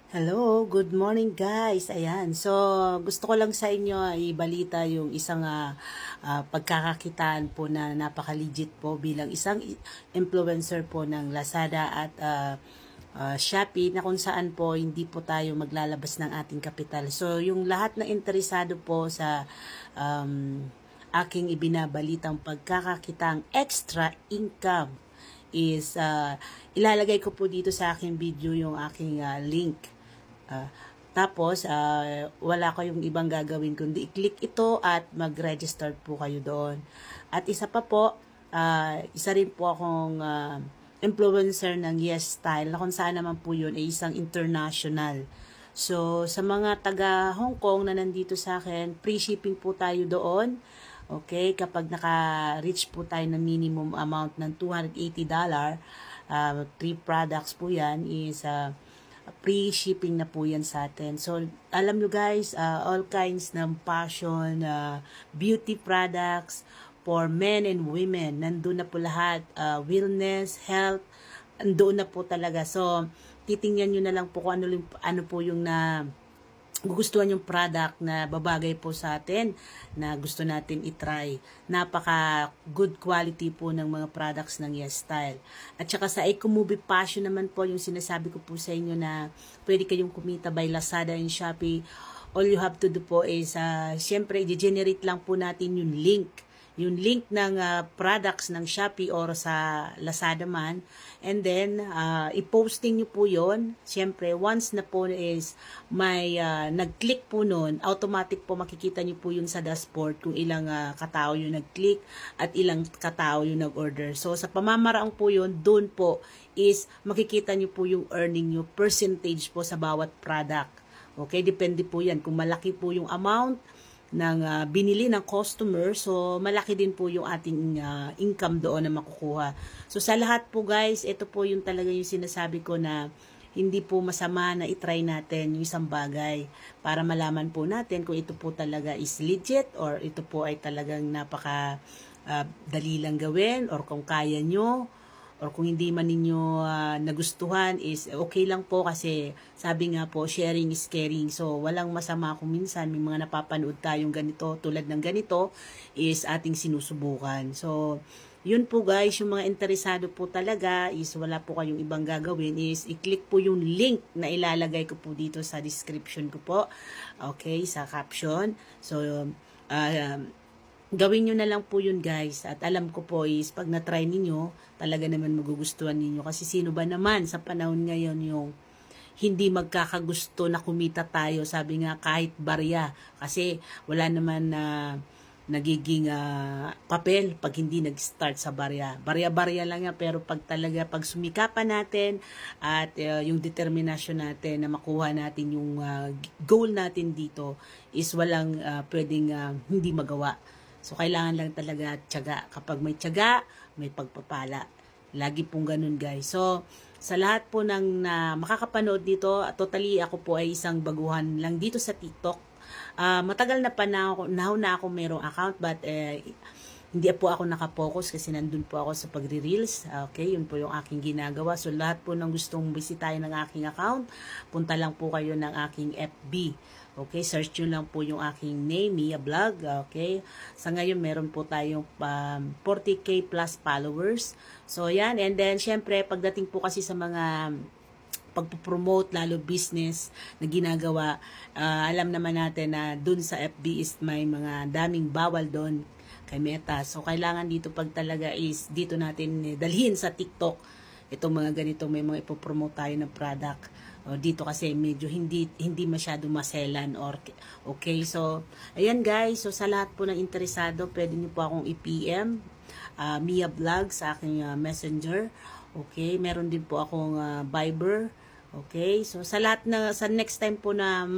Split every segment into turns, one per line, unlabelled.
Hello, good morning guys. Ayan, so gusto ko lang sa inyo ibalita yung isang pagkakakitaan po na napaka-legit po bilang isang influencer po ng Lazada at Shopee na kung saan po hindi po tayo maglalabas ng ating kapital. So yung lahat na interesado po sa aking ibinabalitang pagkakakitang extra income is ilalagay ko po dito sa aking video yung aking link. Tapos, wala kayong ibang gagawin kundi i-click ito at mag-register po kayo doon. At isa pa po, isa rin po akong influencer ng Yes Style na kung saan naman po yun ay isang international. So, sa mga taga Hong Kong na nandito sa akin, free shipping po tayo doon. Okay, kapag naka-reach po tayo ng minimum amount ng $280, 3 products po yan is free shipping na po yan sa atin. So, alam nyo guys, all kinds ng fashion, beauty products for men and women. Nandun na po lahat. Wellness, health, nandun na po talaga. So, titingnan nyo na lang po kung ano po yung gugustuhan yung product na babagay po sa atin na gusto natin itry. Napaka good quality po ng mga products ng Yes Style. At saka sa EcoMovie Passion naman po yung sinasabi ko po sa inyo na pwede kayong kumita by Lazada and Shopee. All you have to do po is syempre i-generate lang po natin yung link ng products ng Shopee or sa Lazada man, and then i-posting nyo po yon. Siyempre, once na po is may nag-click po nun, automatic po makikita nyo po yun sa dashboard kung ilang katao yung nag-click at ilang katao yung nag-order. So, sa pamamaraan po yun, dun po is makikita nyo po yung earning nyo, percentage po sa bawat product. Okay, depende po yan. Kung malaki po yung amount ng binili ng customer, so malaki din po yung ating income doon na makukuha. So sa lahat po guys, ito po yung talaga yung sinasabi ko na hindi po masama na itry natin yung isang bagay para malaman po natin kung ito po talaga is legit or ito po ay talagang napaka dali lang gawin, or kung kaya nyo, or kung hindi man ninyo nagustuhan is okay lang po, kasi sabi nga po, sharing is caring. So walang masama kung minsan may mga napapanood tayong ganito, tulad ng ganito is ating sinusubukan. So yun po guys, yung mga interesado po talaga is wala po kayong ibang gagawin is i-click po yung link na ilalagay ko po dito sa description ko po. Okay, sa caption. So gawin nyo na lang po yun guys, at alam ko po is pag na-try ninyo talaga naman magugustuhan ninyo, kasi sino ba naman sa panahon ngayon yung hindi magkakagusto na kumita tayo, sabi nga kahit barya, kasi wala naman na nagiging papel pag hindi nag-start sa barya. Barya-barya lang yan, pero pag sumikapan natin at yung determinasyon natin na makuha natin yung goal natin dito is walang pwedeng hindi magawa. So, kailangan lang talaga tiyaga. Kapag may tiyaga, may pagpapala. Lagi pong ganun guys. So, sa lahat po ng makakapanood dito, totally ako po ay isang baguhan lang dito sa TikTok. Matagal na pa na ako merong account, but hindi po ako nakapokus kasi nandun po ako sa pagre-reels. Okay, yun po yung aking ginagawa. So, lahat po ng gustong bisitahin ng aking account, punta lang po kayo ng aking FB. Okay, search nyo lang po yung aking name, Mia Vlog. Okay, sa ngayon meron po tayong 40k plus followers. So, yan. And then, syempre, pagdating po kasi sa mga pagpo-promote, lalo business na ginagawa, alam naman natin na dun sa FB is may mga daming bawal dun kay Meta. So, kailangan dito pag talaga is dito natin dalhin sa TikTok itong mga ganito, may mga ipopromote tayo ng product. Dito kasi medyo hindi masyado maselan, or okay. So, ayan guys. So, sa lahat po ng interesado, pwede niyo po akong i-PM Mia Vlog sa aking messenger. Okay, meron din po akong Viber. Okay, so sa next time po na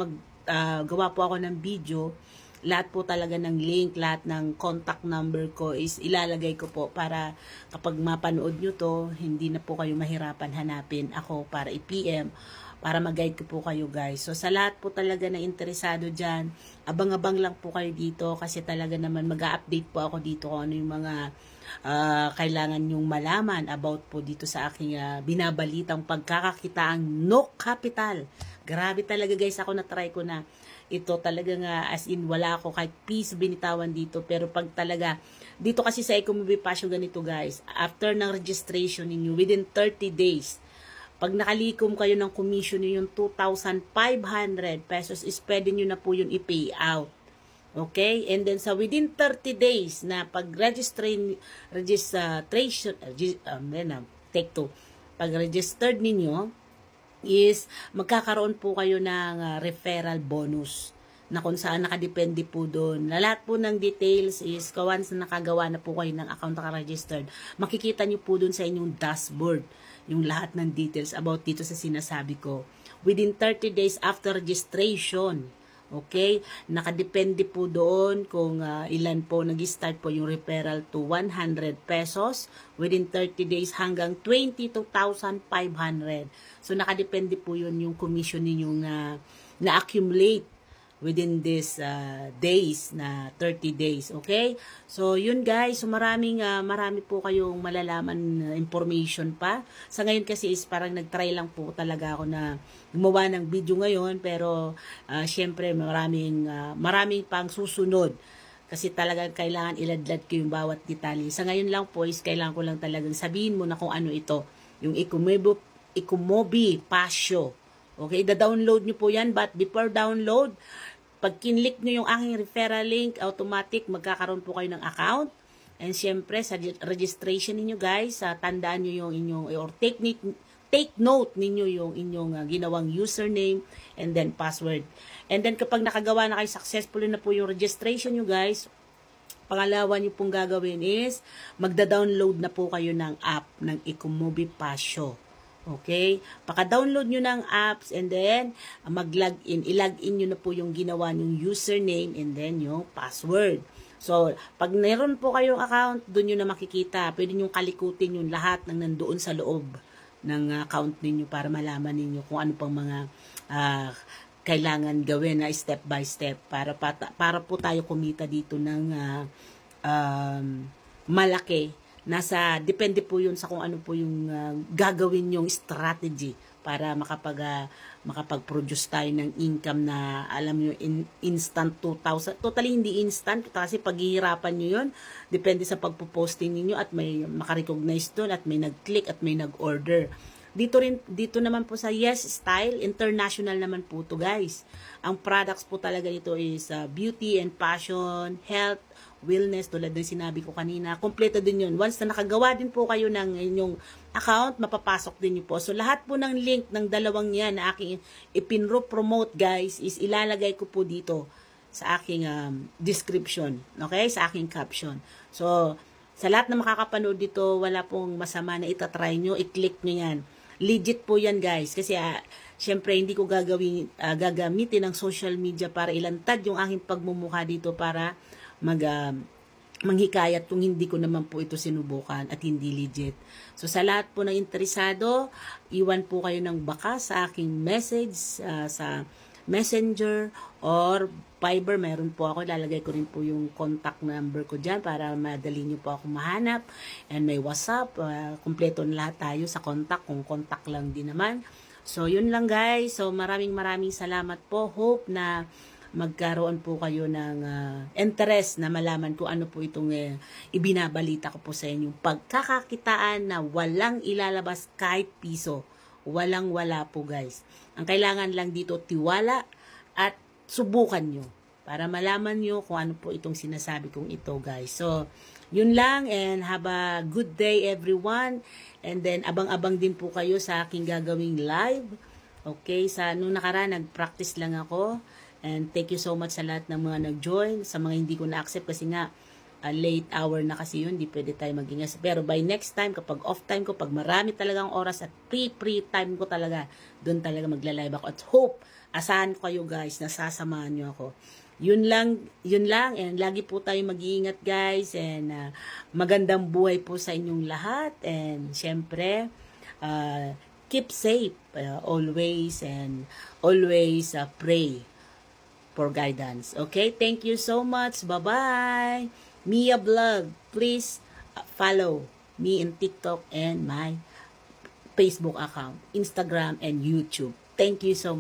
gawa po ako ng video, lahat po talaga ng link, lahat ng contact number ko is ilalagay ko po para kapag mapanood nyo to, hindi na po kayo mahirapan hanapin ako para i-PM, para mag-guide ko po kayo guys. So sa lahat po talaga na interesado dyan, abang-abang lang po kayo dito, kasi talaga naman mag-a-update po ako dito kung ano yung mga kailangan nyong malaman about po dito sa aking binabalitang pagkakakitaang no capital Grabe talaga guys, ako na-try ko na ito talaga nga as in wala ako kahit piece binitawan dito, pero pag talaga dito kasi sa Ecomobi Passion ganito guys, after ng registration ninyo within 30 days, pag nakalikom kayo ng commission nyo yung 2,500 pesos is pwede nyo na po yun i-pay out. Okay? And then sa within 30 days na pag-registration, take two, pag-registered ninyo, is magkakaroon po kayo ng referral bonus na kung saan nakadepende po doon. Lahat po ng details is once na nakagawa na po kayo ng account naka-registered, makikita nyo po doon sa inyong dashboard yung lahat ng details about dito sa sinasabi ko. Within 30 days after registration, okay? Nakadepende po doon kung ilan po nag-start po yung referral to 100 pesos within 30 days hanggang 22,500. So nakadepende po yun yung commission ninyong na-accumulate within this days na 30 days, okay? So yun guys, so marami po kayong malalaman information pa. Sa ngayon kasi is parang nag-try lang po talaga ako na gumawa ng video ngayon, pero syempre maraming pang susunod. Kasi talagang kailangan iladlad ko yung bawat detalye. Sa ngayon lang po is kailangan ko lang talagang sabihin mo na kung ano ito, yung Ecomobi Passion. Okay, da-download nyo po yan, but before download, pag kinlik nyo yung aking referral link, automatic magkakaroon po kayo ng account. And syempre, sa registration ninyo guys, tandaan nyo yung inyong, or take note ninyo yung inyong ginawang username and then password. And then kapag nakagawa na kayo, successful na po yung registration nyo guys, pangalawa nyo pong gagawin is, magda-download na po kayo ng app ng Ecomobi Passion. Okay? Paka-download nyo ng apps and then mag-login. I-login nyo na po yung ginawa nyong username and then yung password. So, pag meron po kayong account, doon nyo na makikita. Pwede nyo kalikutin yung lahat ng nandoon sa loob ng account ninyo para malaman ninyo kung ano pang mga kailangan gawin na step by step para po tayo kumita dito ng malaki. Depende po yun sa kung ano po yung gagawin yung strategy para makapag-produce tayo ng income na alam nyo, instant 2,000. Totally hindi instant kasi paghihirapan nyo yun. Depende sa pagpo-posting ninyo at may makarecognize doon at may nag-click at may nag-order. Dito naman po sa Yes Style, international naman po to guys. Ang products po talaga nito is beauty and passion, health, wellness, tulad ng sinabi ko kanina. Kompleto din yun. Once na nakagawa din po kayo ng inyong account, mapapasok din nyo po. So, lahat po ng link ng dalawang yan na aking ipinro-promote guys, is ilalagay ko po dito sa aking description. Okay? Sa aking caption. So, sa lahat na makakapanood dito, wala pong masama na itatry nyo, i-click nyo yan. Legit po yan guys. Kasi syempre hindi ko gagamitin ng social media para ilantad yung aking pagmumukha dito para manghikayat kung hindi ko naman po ito sinubukan at hindi legit. So sa lahat po ng interesado, iwan po kayo ng baka sa aking message sa Messenger or Viber. Meron po ako, lalagay ko rin po yung contact number ko dyan para madali nyo po ako mahanap. And may WhatsApp, kumpleto na lahat tayo sa contact, kung contact lang din naman. So yun lang guys, so maraming salamat po. Hope na magkaroon po kayo ng interest na malaman kung ano po itong ibinabalita ko po sa inyo. Pagkakakitaan na walang ilalabas kahit piso. Walang-wala po guys. Ang kailangan lang dito tiwala at subukan nyo para malaman nyo kung ano po itong sinasabi kong ito guys. So, yun lang and have a good day everyone. And then, abang-abang din po kayo sa aking gagawing live. Okay, nung nakaraan, nag-practice lang ako. And thank you so much sa lahat ng mga nag-join. Sa mga hindi ko na-accept kasi nga, late hour na kasi yun, di pwede tayo mag-ingas. Pero by next time, kapag off time ko, pag marami talagang oras at free time ko talaga, doon talaga magla-live ako. At hope, asahan ko kayo guys, nasasamahan nyo ako. Yun lang, and lagi po tayo mag-iingat guys, and magandang buhay po sa inyong lahat, and syempre, keep safe always, and always pray for guidance. Okay, thank you so much. Bye-bye. Mia Vlog. Please follow me in TikTok and my Facebook account, Instagram and YouTube. Thank you so much.